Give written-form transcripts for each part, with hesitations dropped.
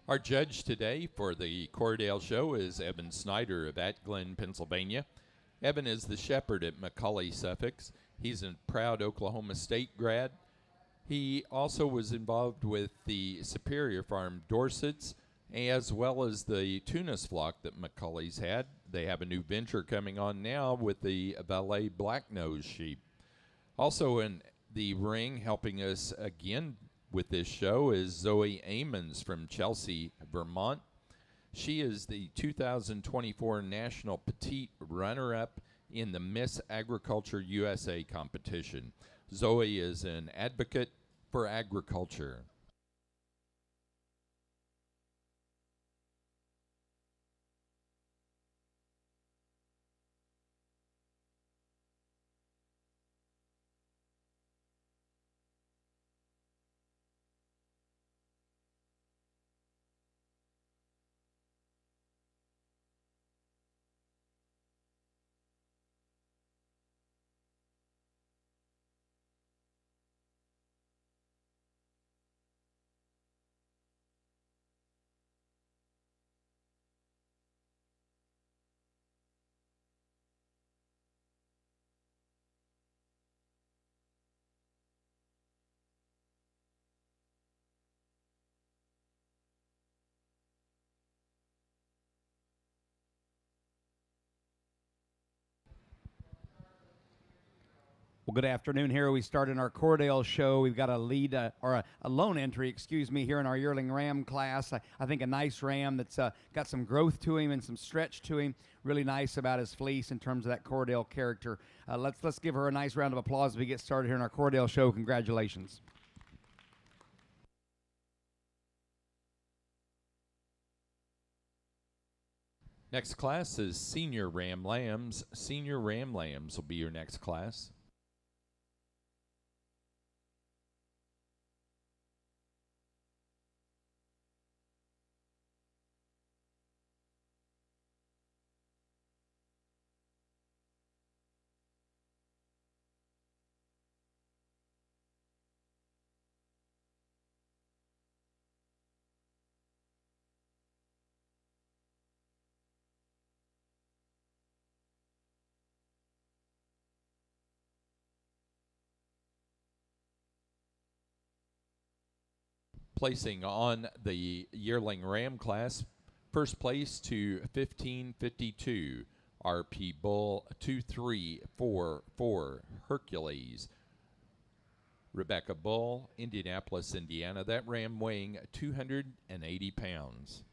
Our judge today for the Corriedale show is Evan Snyder of Atglen, Pennsylvania. Evan is the shepherd at McCully, Suffolk. He's a proud Oklahoma State grad. He also was involved with the Superior Farm Dorsets, as well as the Tunis flock that McCully's had. They have a new venture coming on now with the Valet Blacknose sheep. Also in the ring, helping us again with this show, is Zoe Amons from Chelsea, Vermont. She is the 2024 National Petite Runner-Up in the Miss Agriculture USA competition. Zoe is an advocate for agriculture. Well, good afternoon. Here we start in our Corriedale show. We've got a lead, or a lone entry, excuse me, here in our yearling ram class. I think a nice ram that's got some growth to him and some stretch to him. Really nice about his fleece in terms of that Corriedale character. Let's give her a nice round of applause as we get started here in our Corriedale show. Congratulations. Next class is Senior Ram Lambs. Senior Ram Lambs will be your next class. Placing on the yearling ram class, first place to 1552, RP Bull 2344 Hercules. Rebecca Bull, Indianapolis, Indiana. That ram weighing 280 pounds.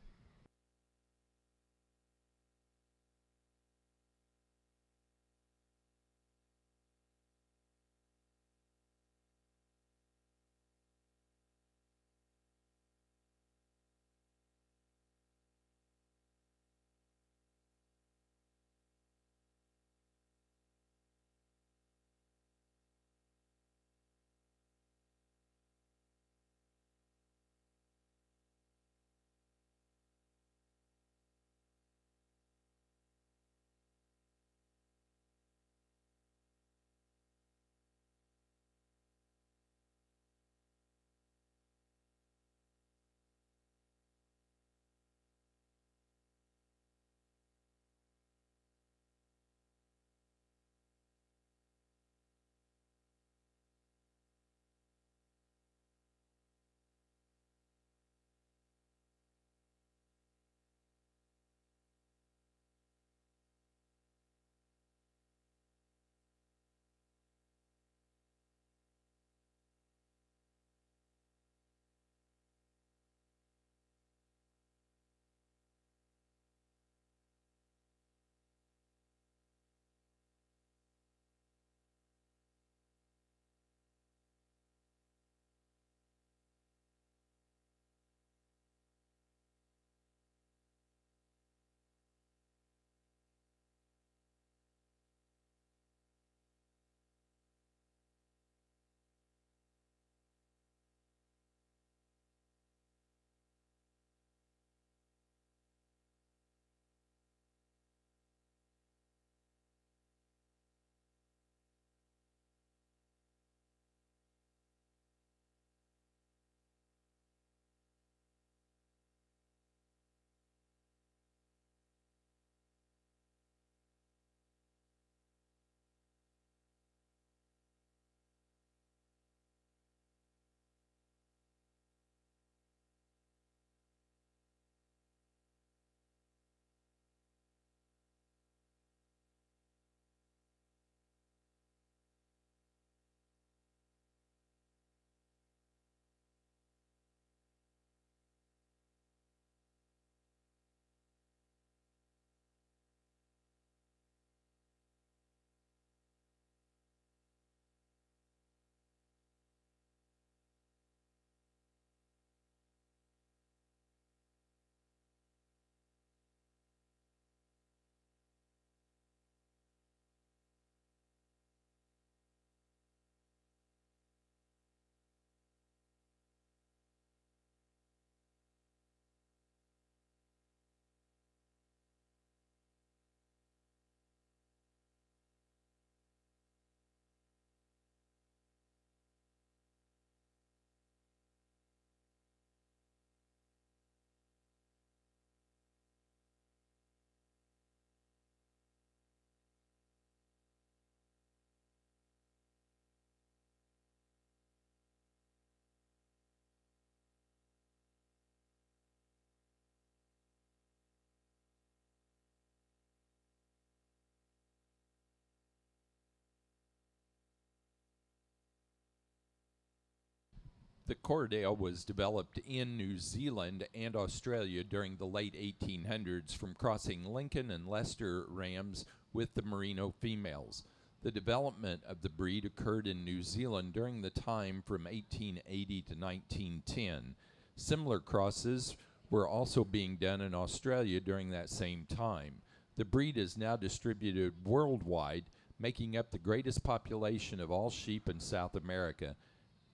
The Corriedale was developed in New Zealand and Australia during the late 1800s from crossing Lincoln and Leicester rams with the merino females. The development of the breed occurred in New Zealand during the time from 1880 to 1910. Similar crosses were also being done in Australia during that same time. The breed is now distributed worldwide, making up the greatest population of all sheep in South America,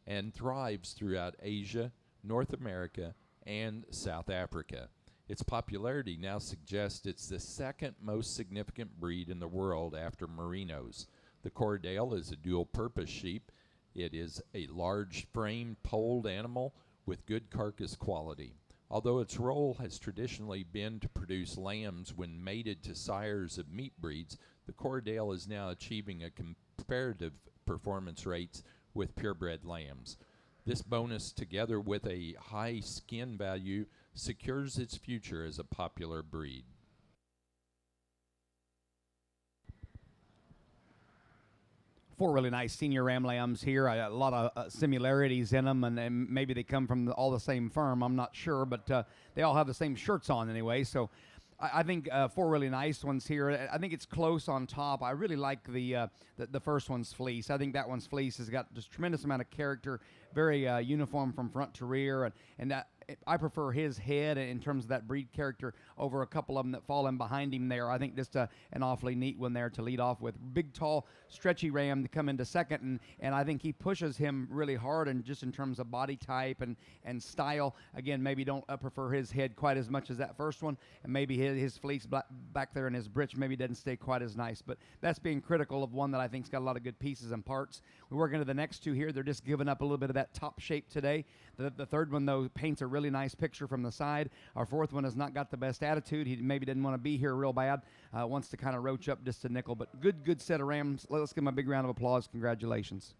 and thrives throughout Asia, North America, and South Africa. Its popularity now suggests it's the second most significant breed in the world after merinos. The Corriedale is a dual-purpose sheep. It is a large-framed, polled animal with good carcass quality. Although its role has traditionally been to produce lambs when mated to sires of meat breeds, the Corriedale is now achieving a comparative performance rates with purebred lambs. This bonus, together with a high skin value, secures its future as a popular breed. Four really nice senior ram lambs here. A lot of similarities in them, and maybe they come from all the same firm. I'm not sure, but they all have the same shirts on anyway. So I think four really nice ones here. I think it's close on top. I really like the first one's fleece. I think that one's fleece has got just tremendous amount of character, very uniform from front to rear, and that I prefer his head in terms of that breed character over a couple of them that fall in behind him there. I think just an awfully neat one there to lead off with. Big, tall, stretchy ram to come into second, and I think he pushes him really hard, and just in terms of body type and style. Again, maybe don't prefer his head quite as much as that first one, and maybe his fleece back there in his britch maybe doesn't stay quite as nice. But that's being critical of one that I think's got a lot of good pieces and parts. We work into the next two here. They're just giving up a little bit of that top shape today. The third one, though, paints a really nice picture from the side. Our fourth one has not got the best attitude. He maybe didn't want to be here real bad. Wants to kind of roach up just a nickel. But good set of rams. Let's give him a big round of applause. Congratulations.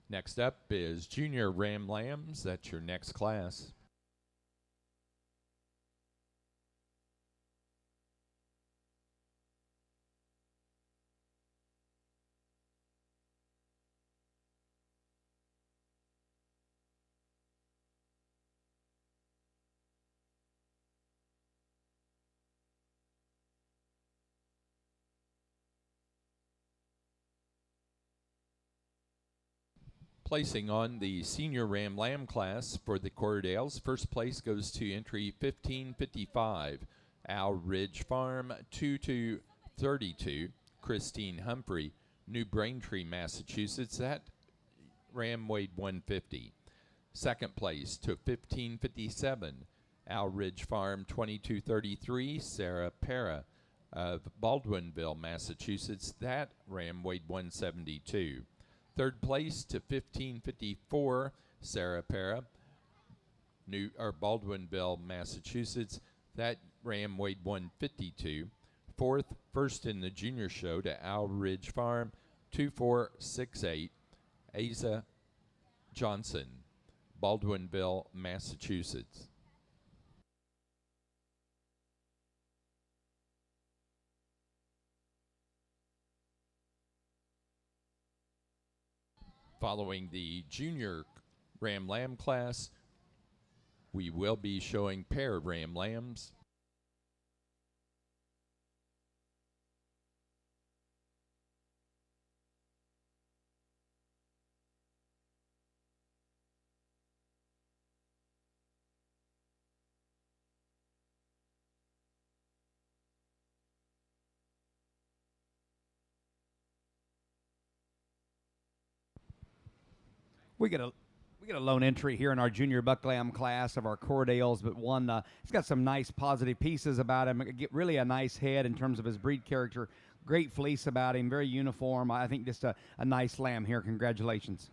Next up is Junior Ram Lambs. That's your next class. Placing on the Senior Ram Lamb class for the Corriedales, first place goes to entry 1555, Owl Ridge Farm, 2232, Christine Humphrey, New Braintree, Massachusetts. That ram weighed 150. Second place to 1557, Owl Ridge Farm, 2233, Sarah Para of Baldwinville, Massachusetts. That ram weighed 172. Third place to 1554, Sarah Para, Baldwinville, Massachusetts. That ram weighed 152. Fourth, first in the junior show to Owl Ridge Farm, 2468, Asa Johnson, Baldwinville, Massachusetts. Following the junior Ram Lamb class, we will be showing pair Ram Lambs. We get a lone entry here in our junior buck lamb class of our Corriedales, but one it's got some nice positive pieces about him. Get really a nice head in terms of his breed character. Great fleece about him, very uniform. I think just a nice lamb here. Congratulations.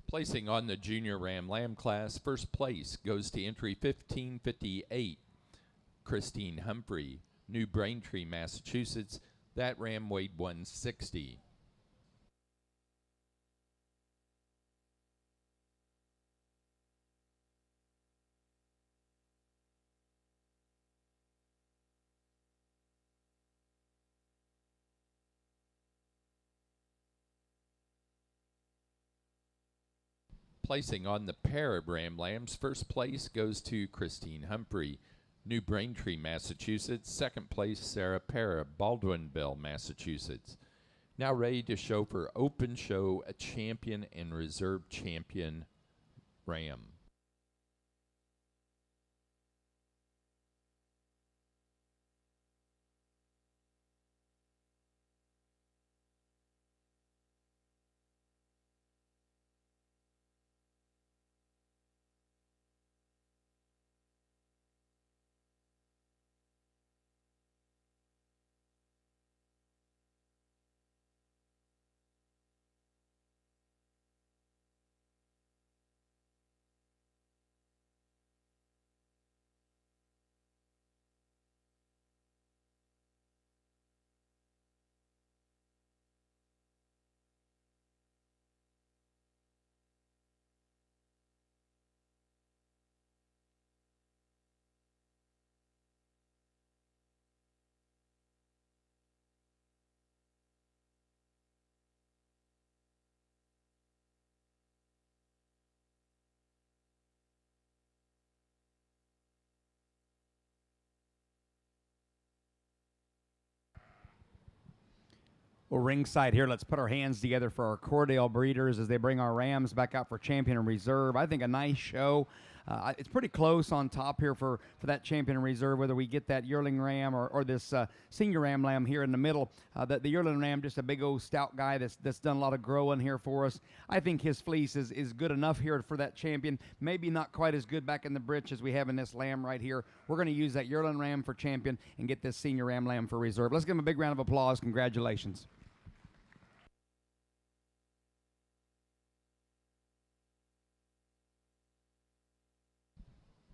Placing on the junior ram lamb class, first place goes to entry 1558, Christine Humphrey, New Braintree, Massachusetts. That ram weighed 160. Placing on the pair of ram lambs, first place goes to Christine Humphrey, New Braintree, Massachusetts. Second place, Sarah Para, Baldwinville, Massachusetts. Now ready to show for open show a champion and reserve champion ram. Well, ringside here, let's put our hands together for our Corriedale breeders as they bring our rams back out for champion and reserve. I think a nice show. It's pretty close on top here for that champion and reserve, whether we get that yearling ram or this senior ram lamb here in the middle. The yearling ram, just a big old stout guy that's done a lot of growing here for us. I think his fleece is good enough here for that champion. Maybe not quite as good back in the britch as we have in this lamb right here. We're going to use that yearling ram for champion and get this senior ram lamb for reserve. Let's give him a big round of applause. Congratulations.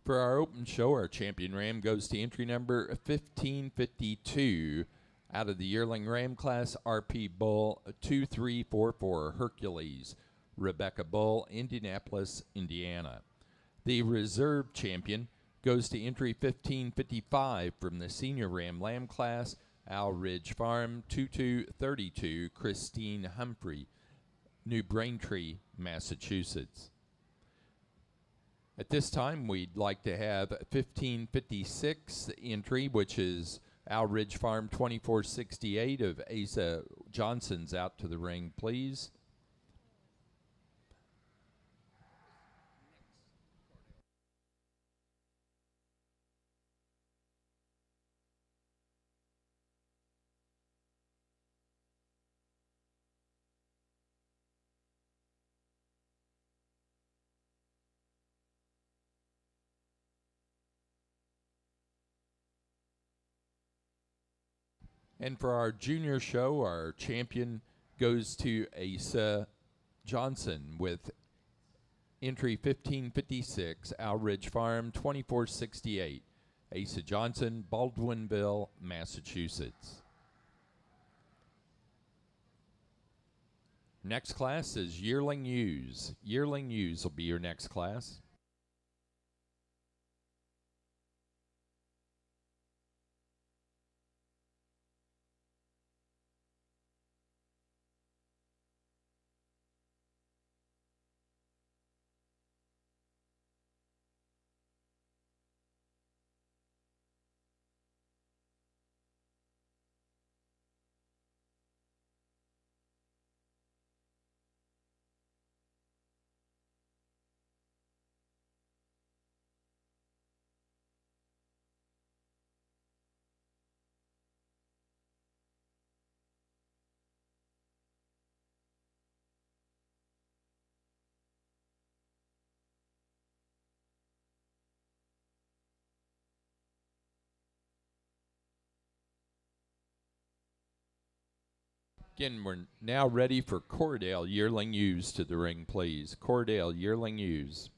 For our open show, our champion ram goes to entry number 1552 out of the yearling ram class, RP Bull 2344 Hercules, Rebecca Bull, Indianapolis, Indiana. The reserve champion goes to entry 1555 from the senior ram lamb class, Owl Ridge Farm 2232 Christine Humphrey, New Braintree, Massachusetts. At this time, we'd like to have 1556 entry, which is Owl Ridge Farm 2468 of Asa Johnson's out to the ring, please. And for our junior show, our champion goes to Asa Johnson with entry 1556, Owl Ridge Farm 2468. Asa Johnson, Baldwinville, Massachusetts. Next class is Yearling Ewes. Yearling Ewes will be your next class. Again, we're now ready for Corriedale Yearling Ewes to the ring, please. Corriedale Yearling Ewes.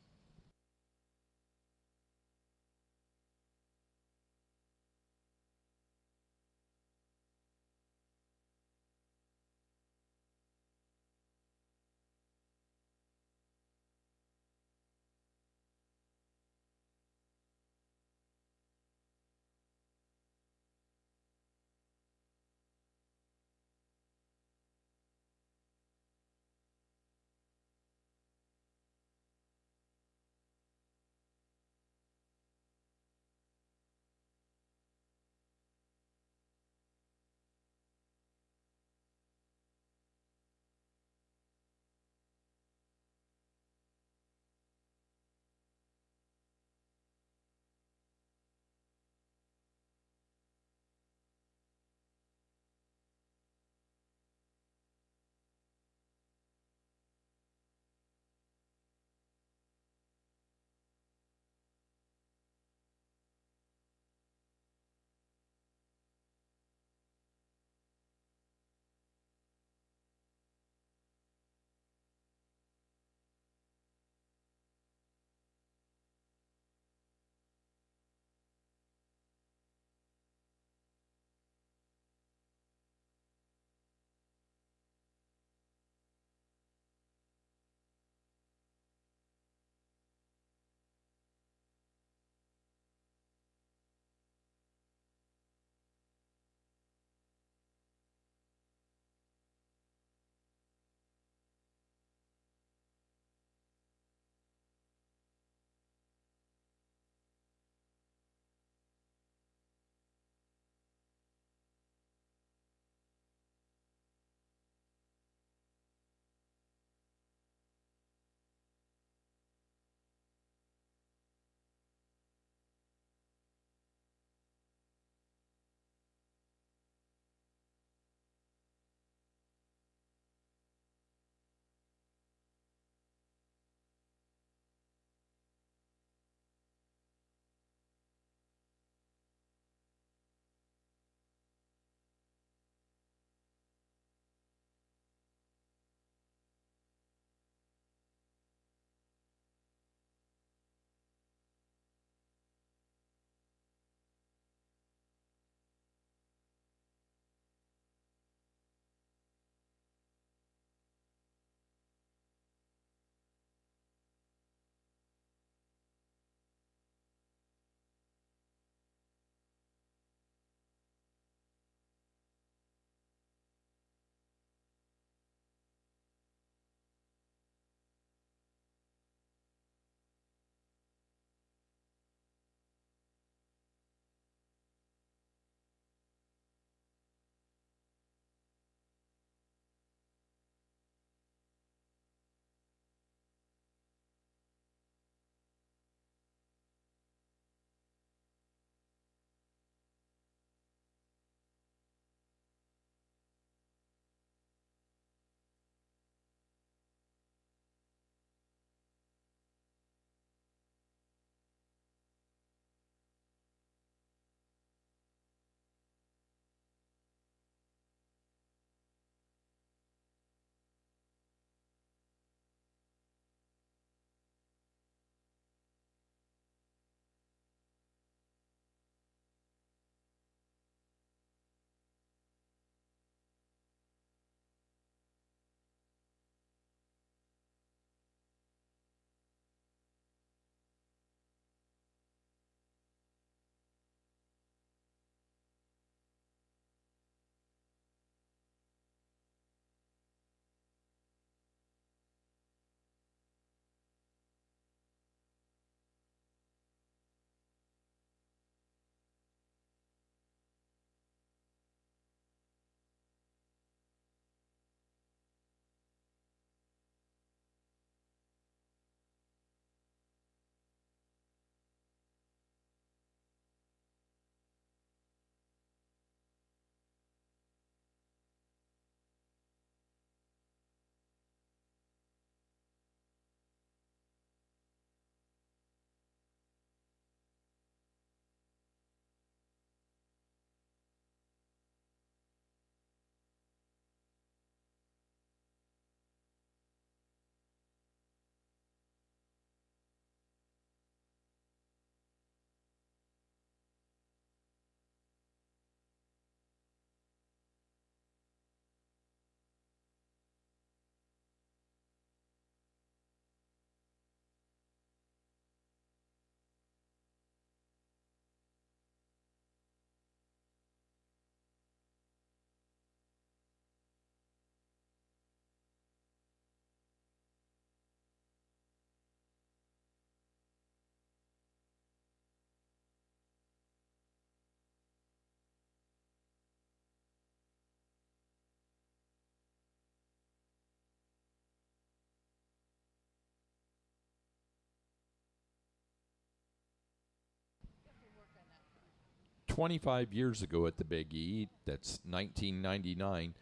25 years ago at the Big E, that's 1999,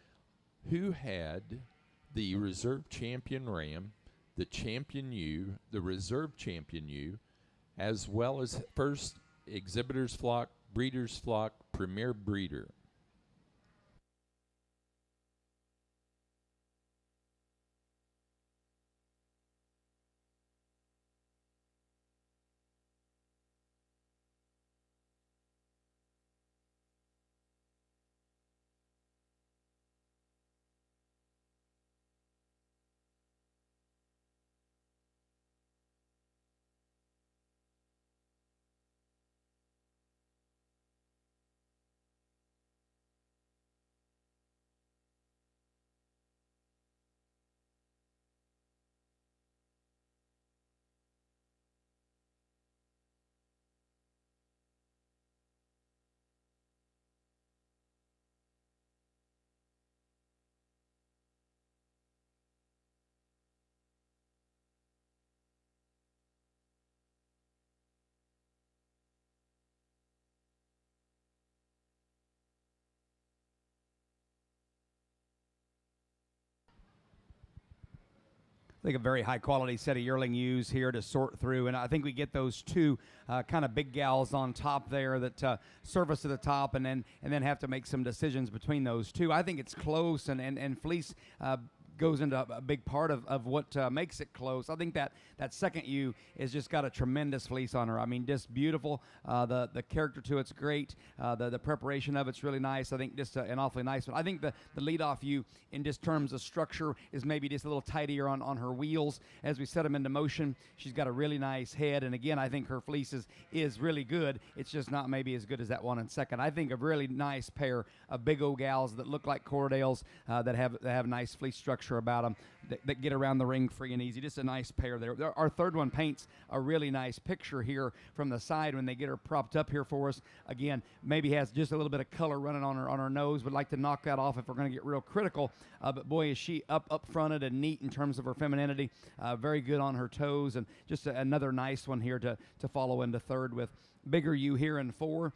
who had the reserve champion ram, the champion ewe, the reserve champion ewe, as well as first exhibitor's flock, breeder's flock, premier breeder? I think a very high quality set of yearling ewes here to sort through, and I think we get those two kind of big gals on top there that service to the top, and then have to make some decisions between those two. I think it's close, and fleece goes into a big part of what makes it close. I think that second ewe has just got a tremendous fleece on her. I mean, just beautiful. The character to it's great. The preparation of it's really nice. I think just an awfully nice one. I think the leadoff ewe, in just terms of structure, is maybe just a little tidier on her wheels as we set them into motion. She's got a really nice head, and again, I think her fleece is really good. It's just not maybe as good as that one in second. I think a really nice pair of big old gals that look like Corriedales, that have nice fleece structure about them, that get around the ring free and easy. Just a nice pair there. Our third one paints a really nice picture here from the side when they get her propped up here for us. Again, maybe has just a little bit of color running on her nose. Would like to knock that off if we're going to get real critical. But boy, is she up fronted and neat in terms of her femininity. Very good on her toes, and just another nice one here to follow into third with. Bigger ewe here in four.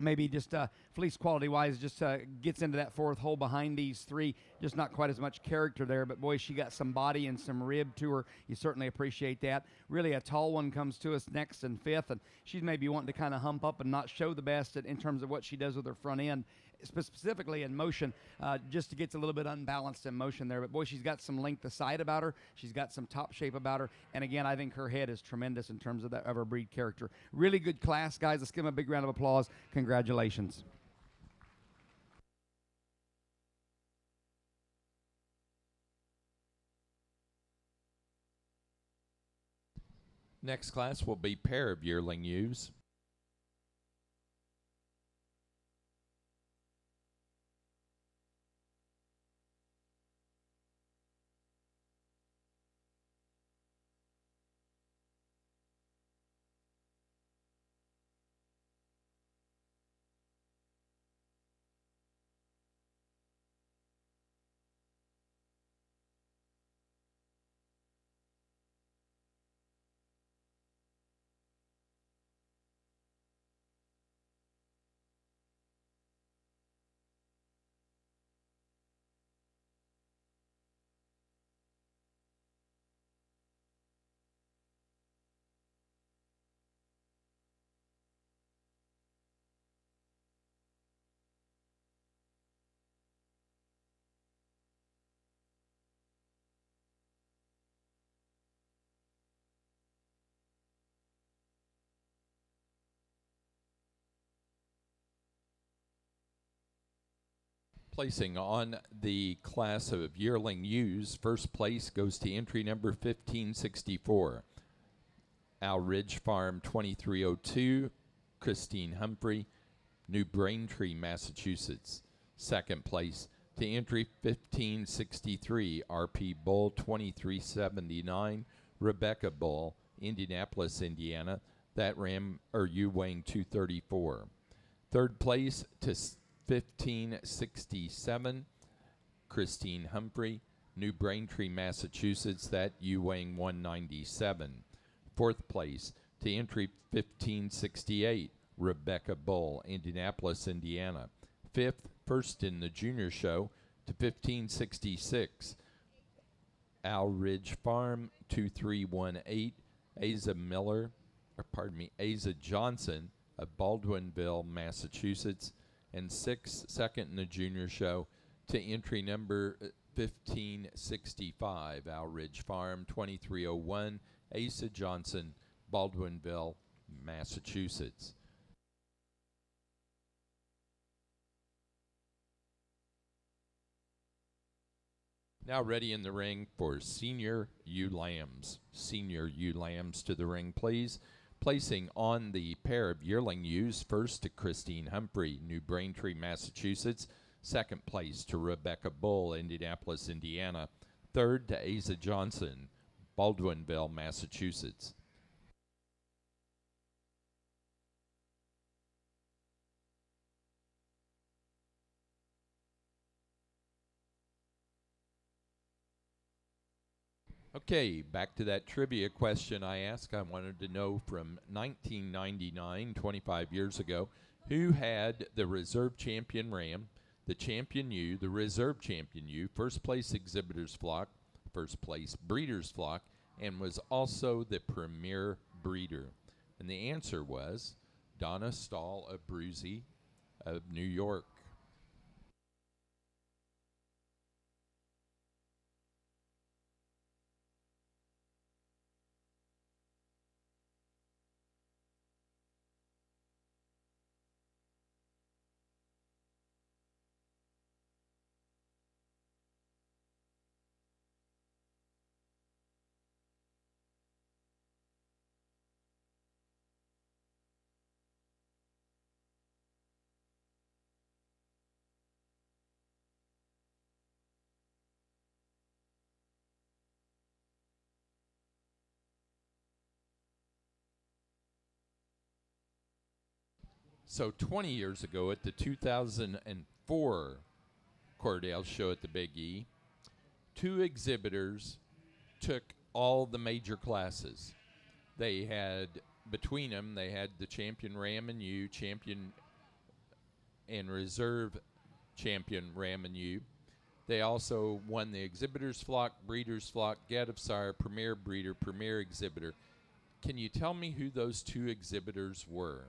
Maybe just fleece quality-wise, just gets into that fourth hole behind these three. Just not quite as much character there, but boy, she got some body and some rib to her. You certainly appreciate that. Really, a tall one comes to us next in fifth, and she's maybe wanting to kind of hump up and not show the best in terms of what she does with her front end, specifically in motion, just gets a little bit unbalanced in motion there. But boy, she's got some length of sight about her. She's got some top shape about her. And again, I think her head is tremendous in terms of her breed character. Really good class, guys. Let's give them a big round of applause. Congratulations. Next class will be pair of yearling ewes. Placing on the class of yearling ewes, first place goes to entry number 1564. Al Ridge Farm 2302, Christine Humphrey, New Braintree, Massachusetts. Second place to entry 1563, RP Bull 2379, Rebecca Bull, Indianapolis, Indiana. That ram or ewe weighing 234. Third place to 1567, Christine Humphrey, New Braintree, Massachusetts. That ewe weighing 197. Fourth place to entry 1568, Rebecca Bull, Indianapolis, Indiana. Fifth, first in the junior show to 1566. Owl Ridge Farm, 2318. Asa Johnson of Baldwinville, Massachusetts. And sixth, second in the junior show to entry number 1565. Owl Ridge Farm, 2301. Asa Johnson, Baldwinville, Massachusetts. Now ready in the ring for Senior Ewe Lambs. Senior Ewe Lambs to the ring, please. Placing on the pair of yearling ewes, first to Christine Humphrey, New Braintree, Massachusetts. Second place to Rebecca Bull, Indianapolis, Indiana. Third to Asa Johnson, Baldwinville, Massachusetts. Okay, back to that trivia question I asked. I wanted to know from 1999, 25 years ago, who had the reserve champion ram, the champion ewe, the reserve champion ewe, first place exhibitor's flock, first place breeder's flock, and was also the premier breeder. And the answer was Donna Stahl of Bruzy of New York. So 20 years ago at the 2004 Corriedale show at the Big E, two exhibitors took all the major classes. They had, between them, they had the champion ram and ewe, champion and reserve champion ram and ewe. They also won the exhibitor's flock, breeder's flock, get of sire, premier breeder, premier exhibitor. Can you tell me who those two exhibitors were?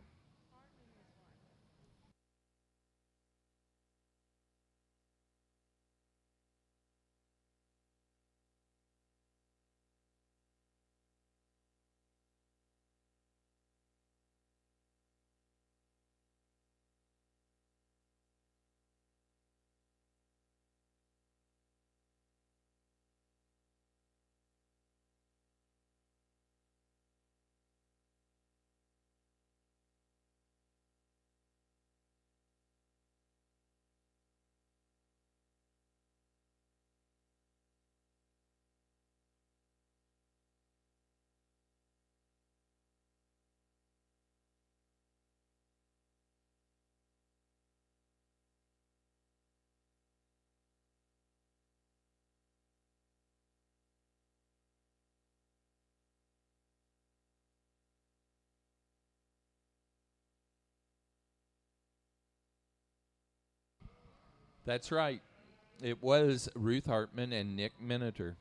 That's right. It was Ruth Hartman and Nick Miniter.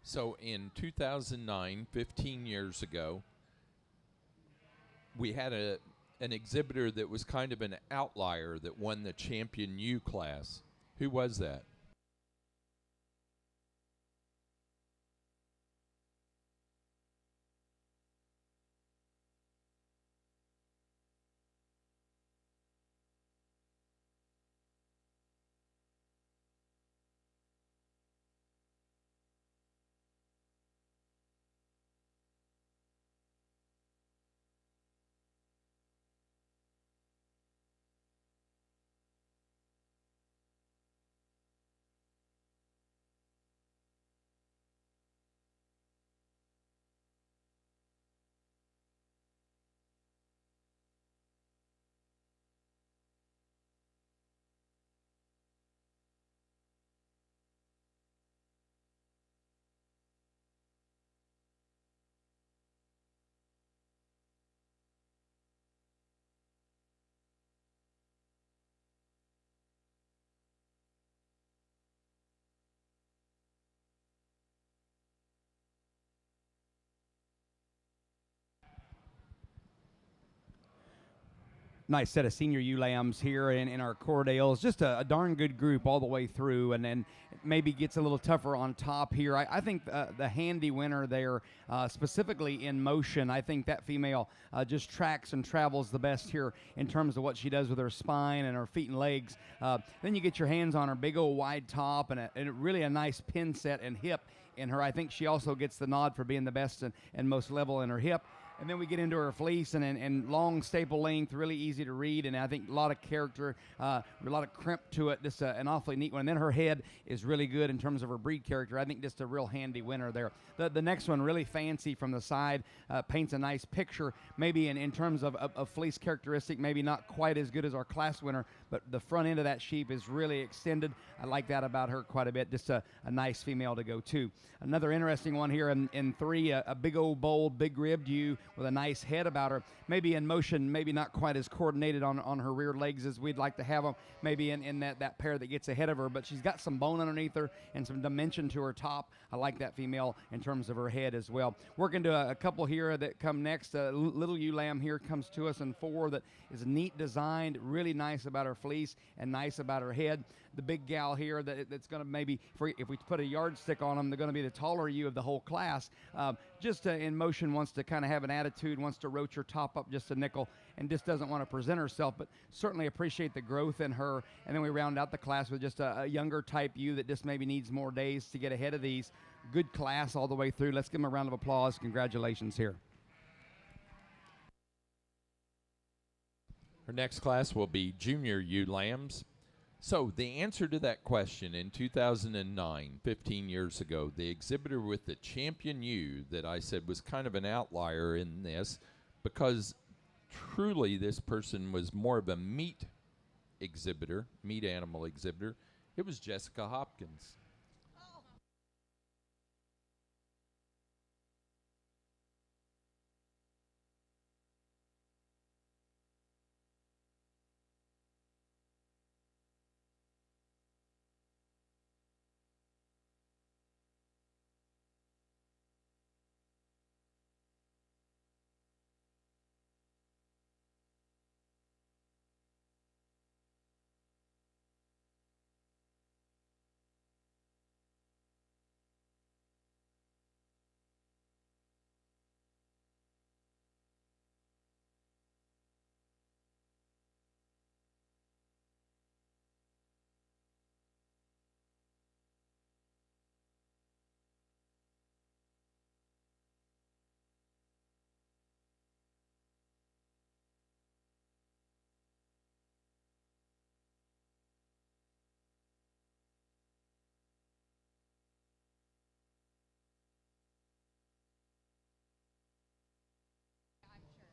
So in 2009, 15 years ago, we had an exhibitor that was kind of an outlier that won the Champion U class. Who was that? Nice set of senior ewe lambs here in our Corriedales. Just a darn good group all the way through, and then maybe gets a little tougher on top here. I think the handy winner there, specifically in motion, I think that female just tracks and travels the best here in terms of what she does with her spine and her feet and legs. Then you get your hands on her big old wide top and really a nice pin set and hip in her. I think she also gets the nod for being the best and most level in her hip. And then we get into her fleece and long staple length, really easy to read, and I think a lot of character, a lot of crimp to it. Just an awfully neat one. And then her head is really good in terms of her breed character. I think just a real handy winner there. The next one, really fancy from the side, paints a nice picture, maybe in terms of fleece characteristic, maybe not quite as good as our class winner, but the front end of that sheep is really extended. I like that about her quite a bit. Just a nice female to go to. Another interesting one here in 3, a big old bold, big ribbed ewe with a nice head about her. Maybe in motion, maybe not quite as coordinated on her rear legs as we'd like to have them, maybe in that pair that gets ahead of her, but she's got some bone underneath her and some dimension to her top. I like that female in terms of her head as well. Working to a couple here that come next. Little ewe lamb here comes to us in 4 that is neat designed, really nice about her fleece and nice about her head. The big gal here that's going to maybe, if we put a yardstick on them, they're going to be the taller ewe of the whole class. Just in motion, wants to kind of have an attitude, wants to roach her top up just a nickel, and just doesn't want to present herself, but certainly appreciate the growth in her. And then we round out the class with just a younger type ewe that just maybe needs more days to get ahead of these. Good class all the way through. Let's give them a round of applause. Congratulations here. Our next class will be Junior Ewe Lambs. So the answer to that question in 2009, 15 years ago, the exhibitor with the Champion ewe that I said was kind of an outlier in this, because truly this person was more of a meat animal exhibitor. It was Jessica Hopkins.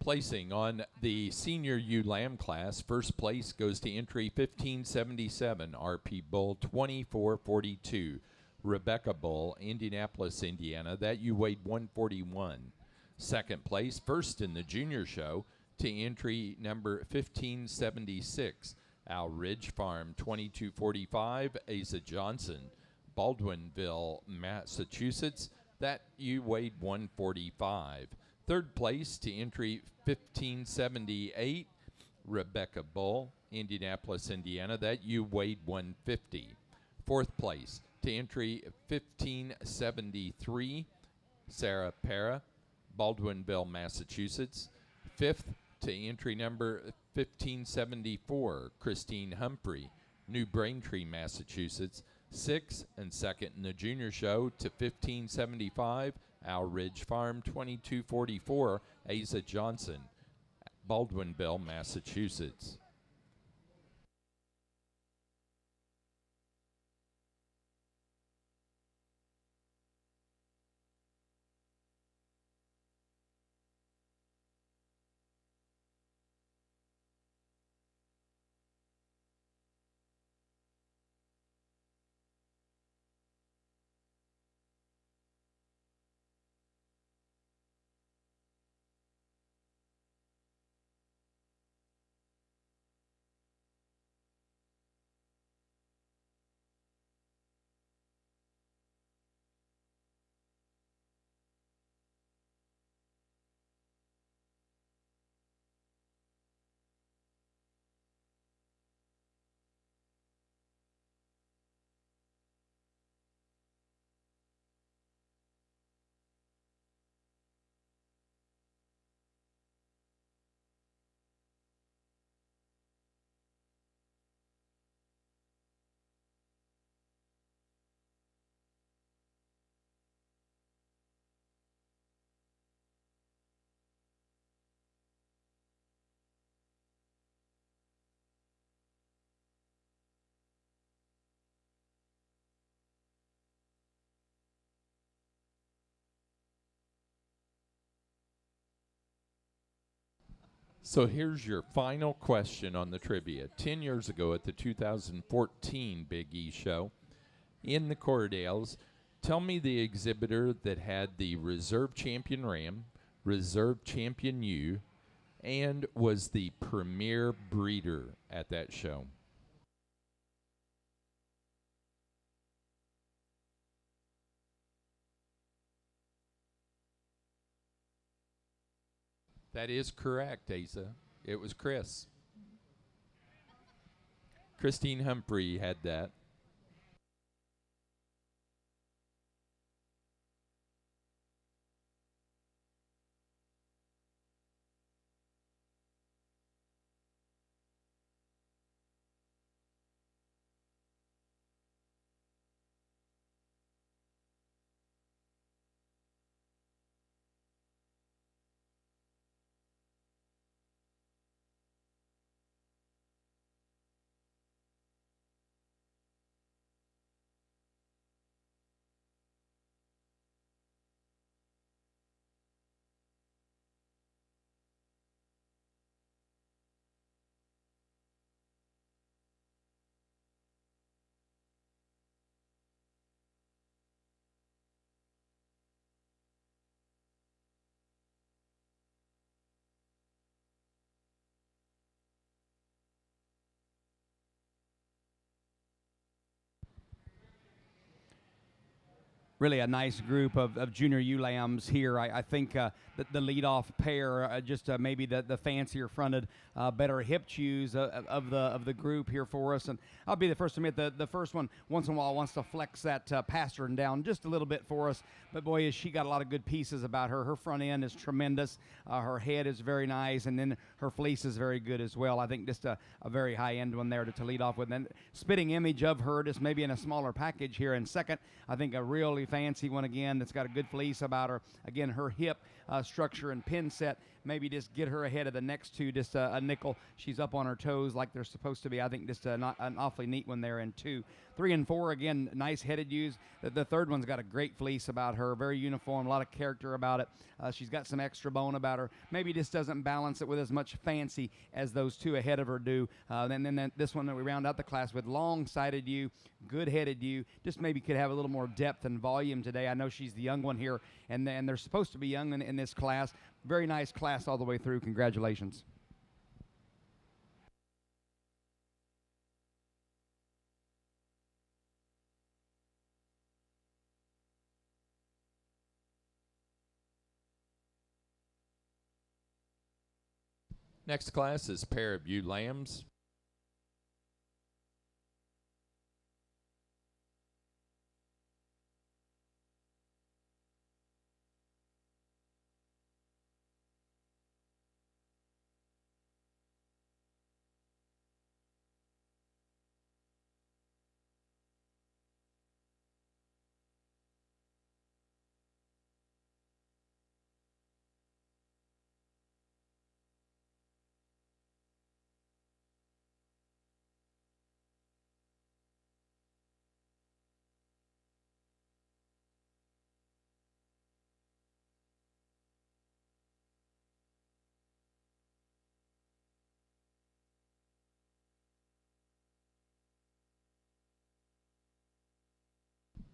Placing on the Senior Ewe Lamb class, first place goes to entry 1577, RP Bull 2442. Rebecca Bull, Indianapolis, Indiana. That ewe weighed 141. Second place, first in the junior show, to entry number 1576. Al Ridge Farm 2245, Asa Johnson, Baldwinville, Massachusetts. That you weighed 145. Third place to entry 1578, Rebecca Bull, Indianapolis, Indiana. That you weighed 150. Fourth place to entry 1573, Sarah Para, Baldwinville, Massachusetts. Fifth to entry number 1574, Christine Humphrey, New Braintree, Massachusetts. Sixth and second in the junior show to 1575, Owl Ridge Farm. 2244, Asa Johnson, Baldwinville, Massachusetts. So here's your final question on the trivia. 10 years ago at the 2014 Big E show in the Corriedales, tell me the exhibitor that had the Reserve Champion Ram, Reserve Champion ewe, and was the premier breeder at that show. That is correct, Asa. It was Chris. Christine Humphrey had that. Really a nice group of junior ewe lambs here. I think the leadoff pair, just maybe the fancier fronted, better hip ewes of the group here for us. And I'll be the first to admit the first one once in a while wants to flex that pastern down just a little bit for us. But boy, has she got a lot of good pieces about her. Her front end is tremendous. Her head is very nice, and then her fleece is very good as well. I think just a very high end one there to lead off with. And spitting image of her, just maybe in a smaller package here in second. I think a really fancy one again that's got a good fleece about her. Again, her hip structure and pin set, maybe just get her ahead of the next two, just a nickel. She's up on her toes like they're supposed to be. I think just an awfully neat one there in 2. 3 and 4, again, nice headed ewes. The third one's got a great fleece about her, very uniform, a lot of character about it. She's got some extra bone about her. Maybe just doesn't balance it with as much fancy as those two ahead of her do. Then this one that we round out the class with, long-sided ewe, good-headed ewe, just maybe could have a little more depth and volume today. I know she's the young one here, and they're supposed to be young in this class. Very nice class all the way through. Congratulations. Next class is pair of ewe lambs.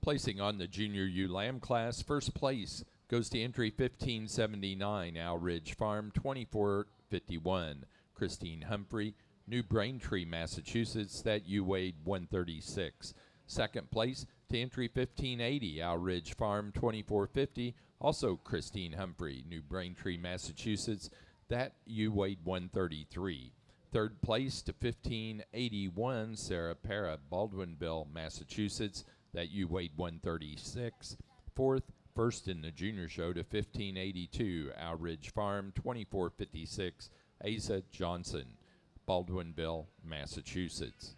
Placing on the junior ewe lamb class, first place goes to entry 1579, Owl Ridge Farm, 2451. Christine Humphrey, New Braintree, Massachusetts. That ewe weighed 136. Second place to entry 1580, Owl Ridge Farm, 2450. Also Christine Humphrey, New Braintree, Massachusetts. That ewe weighed 133. Third place to 1581, Sarah Para, Baldwinville, Massachusetts. That ewe weighed 136. Fourth, first in the junior show to 1582, Owl Ridge Farm, 2456, Asa Johnson, Baldwinville, Massachusetts.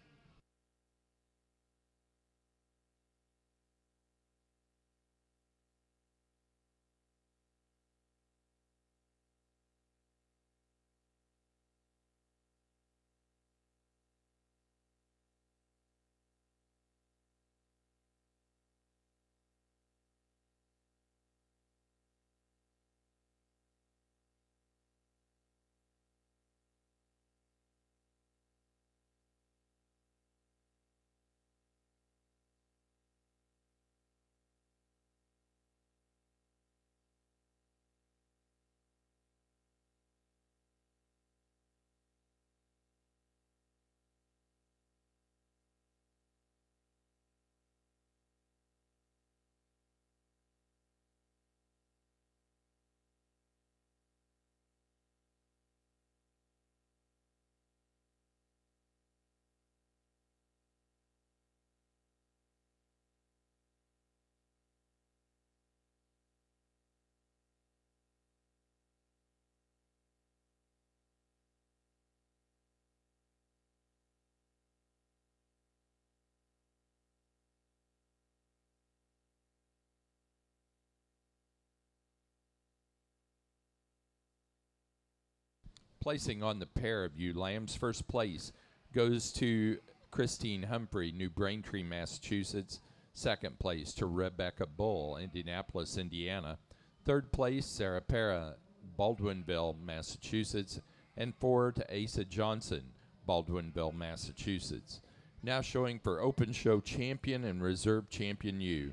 Placing on the pair of ewe lambs, first place goes to Christine Humphrey, New Braintree, Massachusetts. Second place to Rebecca Bull, Indianapolis, Indiana. Third place, Sarah Para, Baldwinville, Massachusetts. And four to Asa Johnson, Baldwinville, Massachusetts. Now showing for Open Show Champion and Reserve Champion ewe.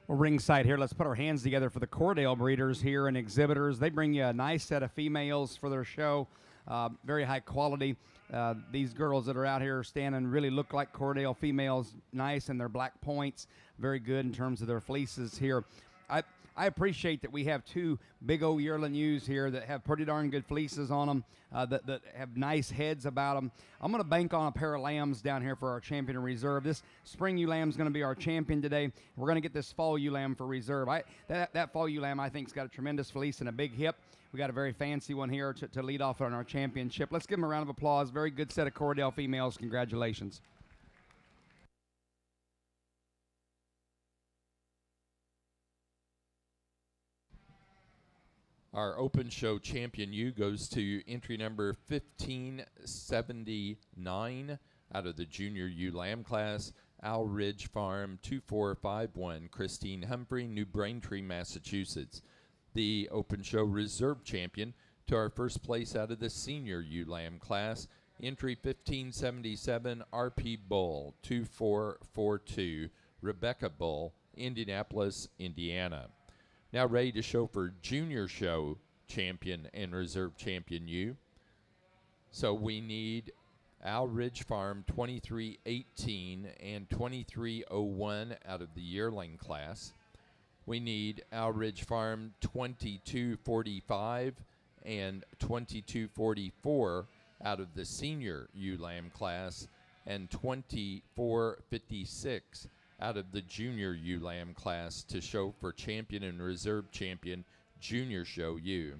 Well, ringside here, let's put our hands together for the Corriedale breeders here and exhibitors. They bring you a nice set of females for their show, very high quality. These girls that are out here standing really look like Corriedale females, nice in their black points, very good in terms of their fleeces here. I appreciate that we have two big old yearling ewes here that have pretty darn good fleeces on them, that have nice heads about them. I'm going to bank on a pair of lambs down here for our champion in reserve. This spring ewe lamb is going to be our champion today. We're going to get this fall ewe lamb for reserve. That fall ewe lamb, I think, has got a tremendous fleece and a big hip. We got a very fancy one here to lead off on our championship. Let's give them a round of applause. Very good set of Corriedale females. Congratulations. Our open show champion ewe goes to entry number 1579 out of the junior ewe lamb class, Owl Ridge Farm 2451, Christine Humphrey, New Braintree, Massachusetts. The open show reserve champion to our first place out of the senior ewe lamb class, entry 1577, RP Bull 2442, Rebecca Bull, Indianapolis, Indiana. Now ready to show for junior show champion and reserve champion ewe. So we need Owl Ridge Farm 2318 and 2301 out of the yearling class. We need Owl Ridge Farm 2245 and 2244 out of the senior ewe lamb class, and 2456 out of the junior ewe lamb class to show for champion and reserve champion junior show ewe.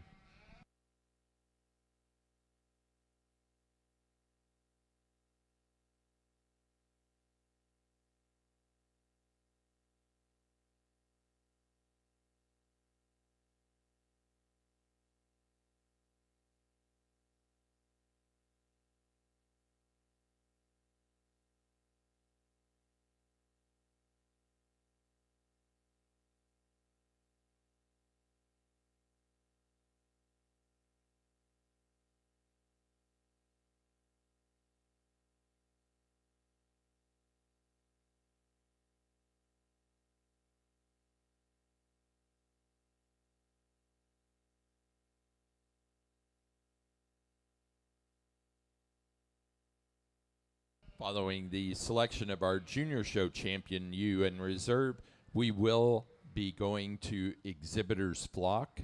Following the selection of our junior show champion ewe and reserve, we will be going to exhibitors flock.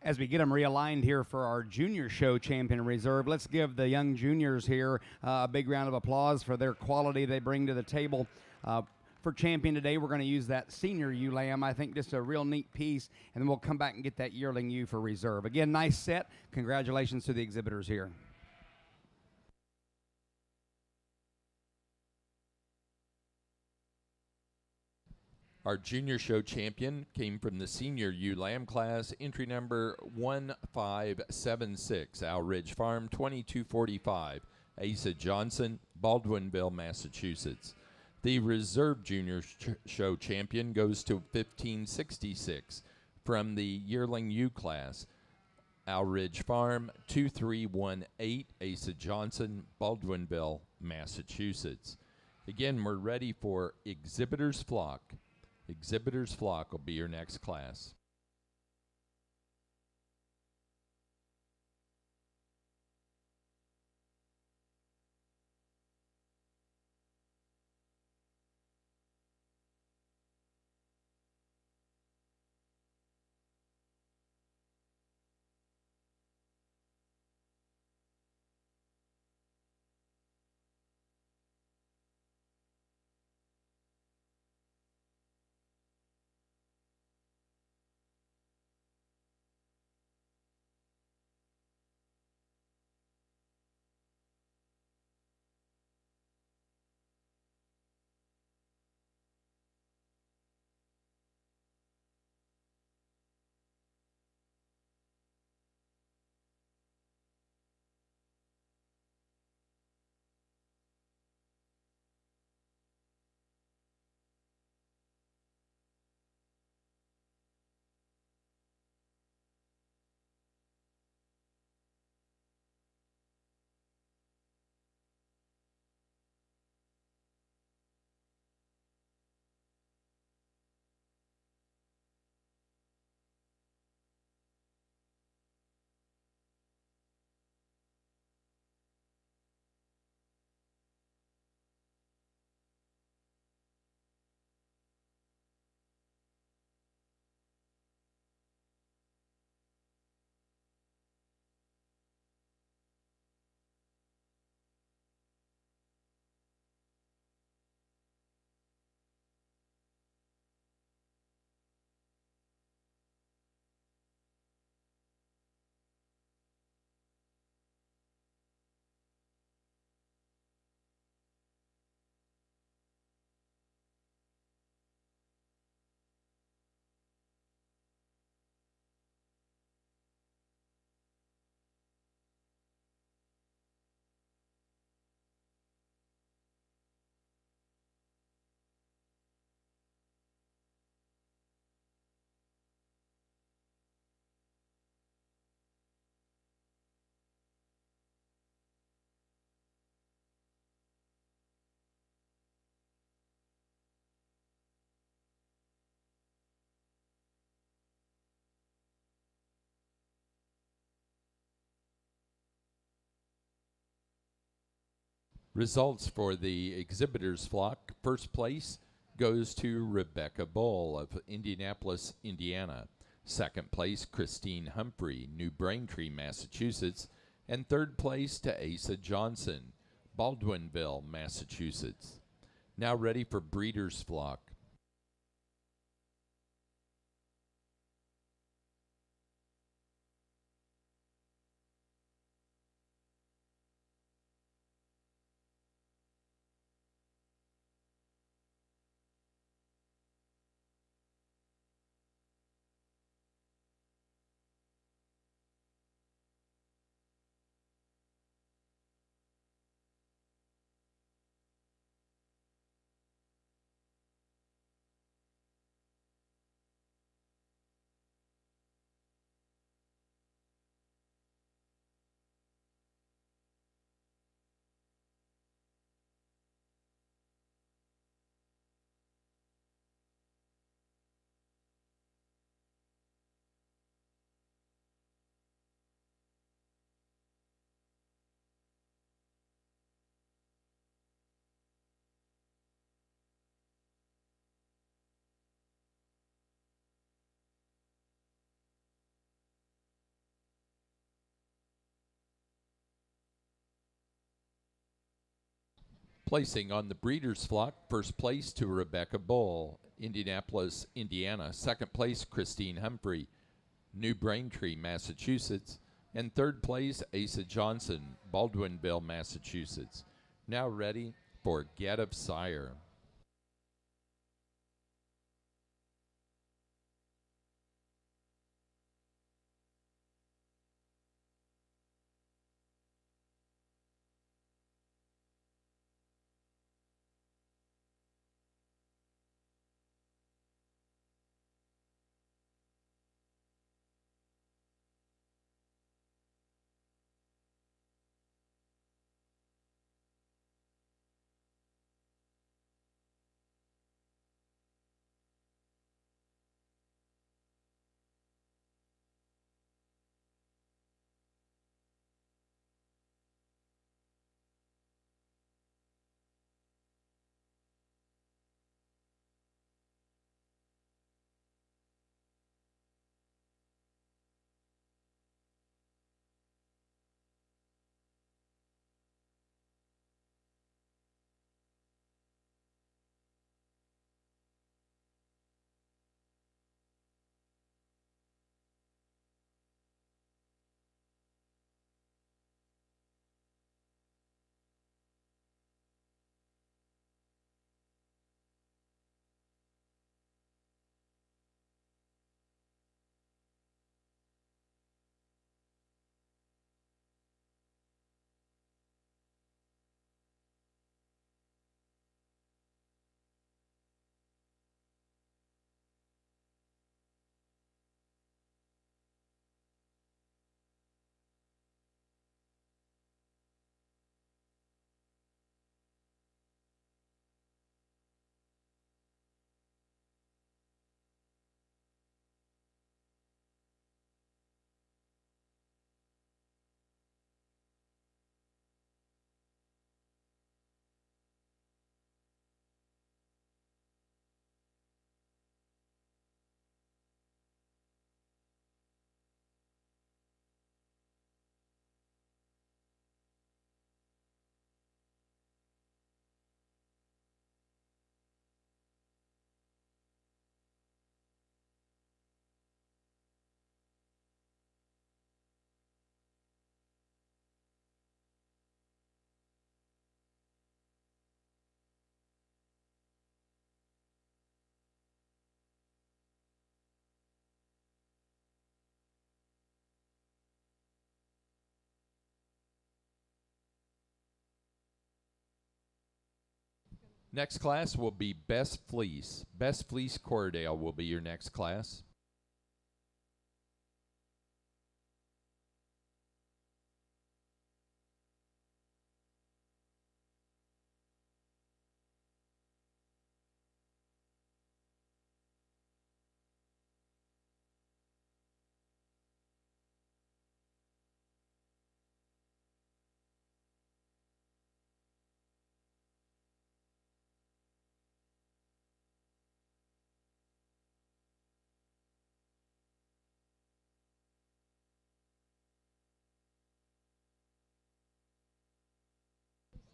As we get them realigned here for our junior show champion reserve, let's give the young juniors here a big round of applause for their quality they bring to the table. For champion today, we're going to use that senior ewe lamb. I think just a real neat piece, and then we'll come back and get that yearling ewe for reserve. Again, nice set. Congratulations to the exhibitors here. Our junior show champion came from the senior ewe lamb class, entry number 1576, Owl Ridge Farm 2245, Asa Johnson, Baldwinville, Massachusetts. The reserve junior show champion goes to 1566 from the yearling ewe class, Owl Ridge Farm 2318, Asa Johnson, Baldwinville, Massachusetts. Again, we're ready for exhibitors flock. Exhibitors flock will be your next class. Results for the exhibitors flock. First place goes to Rebecca Bull of Indianapolis, Indiana. Second place, Christine Humphrey, New Braintree, Massachusetts. And third place to Asa Johnson, Baldwinville, Massachusetts. Now ready for breeders flock. Placing on the breeders flock, first place to Rebecca Bull, Indianapolis, Indiana. Second place, Christine Humphrey, New Braintree, Massachusetts. And third place, Asa Johnson, Baldwinville, Massachusetts. Now ready for Get of Sire. Next class will be Best Fleece. Best Fleece Corriedale will be your next class.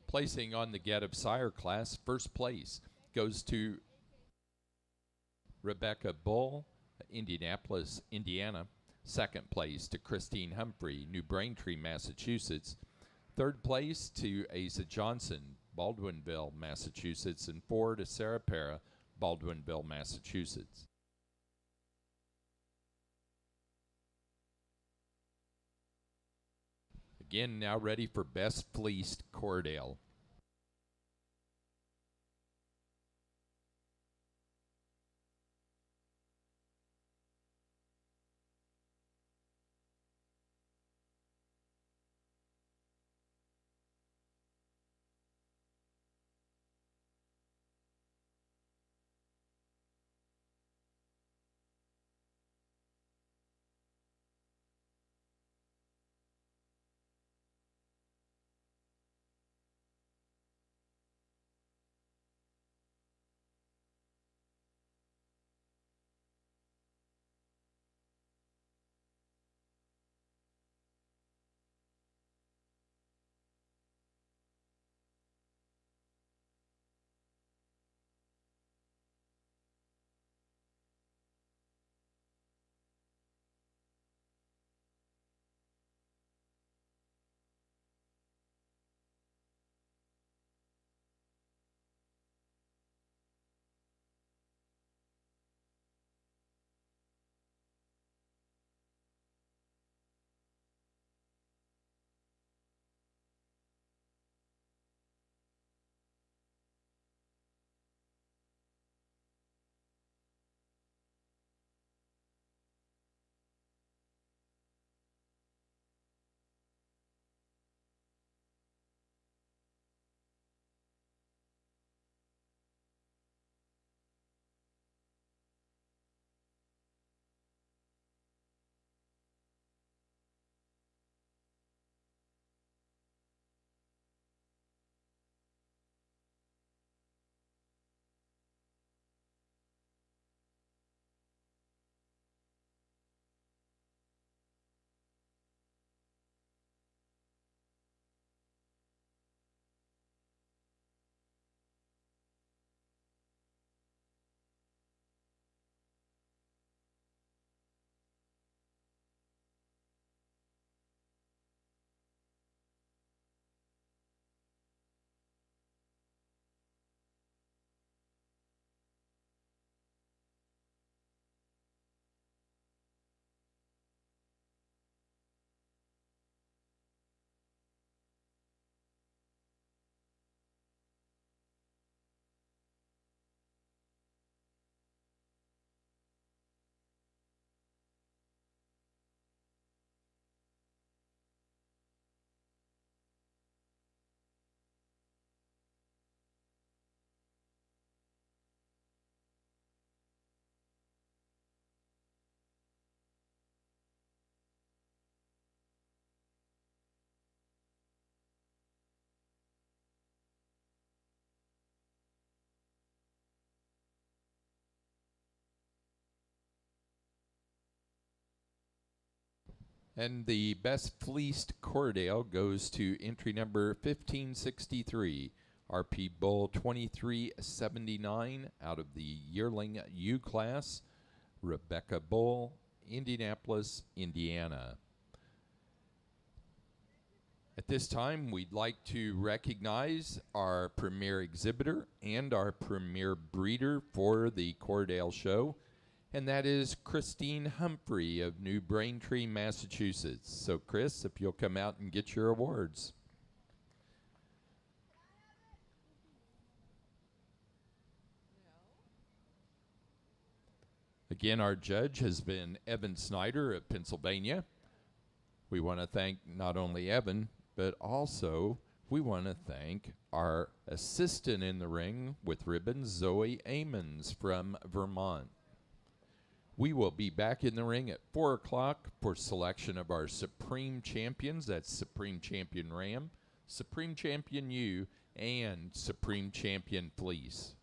Placing on the Get of Sire class, first place goes to Rebecca Bull, Indianapolis, Indiana. Second place to Christine Humphrey, New Braintree, Massachusetts. Third place to Asa Johnson, Baldwinville, Massachusetts. And 4 to Sarah Para, Baldwinville, Massachusetts. Again, now ready for Best Fleeced Corriedale. And the Best Fleeced Corriedale goes to entry number 1563, RP Bull 2379 out of the Yearling U class, Rebecca Bull, Indianapolis, Indiana. At this time, we'd like to recognize our premier exhibitor and our premier breeder for the Corriedale show, and that is Christine Humphrey of New Braintree, Massachusetts. So, Chris, if you'll come out and get your awards. Again, our judge has been Evan Snyder of Pennsylvania. We want to thank not only Evan, but also we want to thank our assistant in the ring with ribbons, Zoe Amons from Vermont. We will be back in the ring at 4 o'clock for selection of our Supreme Champions. That's Supreme Champion Ram, Supreme Champion U, and Supreme Champion Fleece.